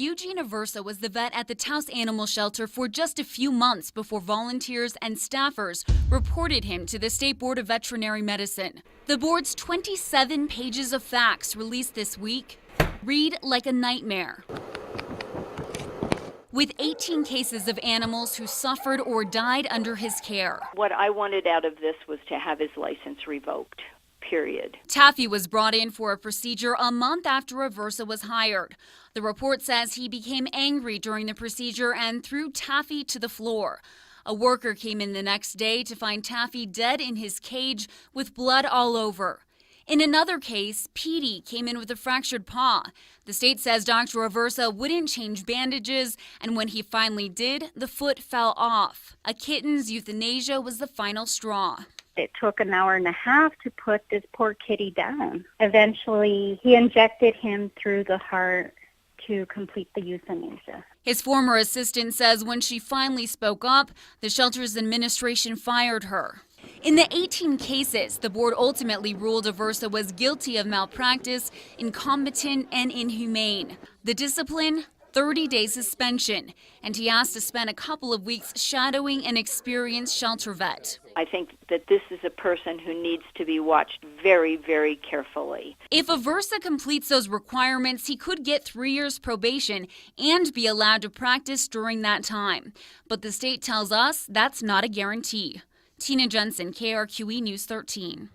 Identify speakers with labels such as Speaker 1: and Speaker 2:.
Speaker 1: Eugene Aversa was the vet at the Taos Animal Shelter for just a few months before volunteers and staffers reported him to the State Board of Veterinary Medicine. The board's 27 pages of facts released this week read like a nightmare. With 18 cases of animals who suffered or died under his care.
Speaker 2: What I wanted out of this was to have his license revoked, period.
Speaker 1: Taffy was brought in for a procedure a month after Aversa was hired. The report says he became angry during the procedure and threw Taffy to the floor. A worker came in the next day to find Taffy dead in his cage with blood all over. In another case, Petey came in with a fractured paw. The state says Dr. Aversa wouldn't change bandages, and when he finally did, the foot fell off. A kitten's euthanasia was the final straw.
Speaker 3: It took an hour and a half to put this poor kitty down. Eventually, he injected him through the heart to complete the euthanasia.
Speaker 1: His former assistant says when she finally spoke up, the shelter's administration fired her. In the 18 cases, the board ultimately ruled Aversa was guilty of malpractice, incompetent, and inhumane. The discipline? 30-day suspension, and he asked to spend a couple of weeks shadowing an experienced shelter vet.
Speaker 2: I think that this is a person who needs to be watched very, very carefully.
Speaker 1: If Aversa completes those requirements, he could get 3 years probation and be allowed to practice during that time. But the state tells us that's not a guarantee. Tina Jensen, KRQE News 13.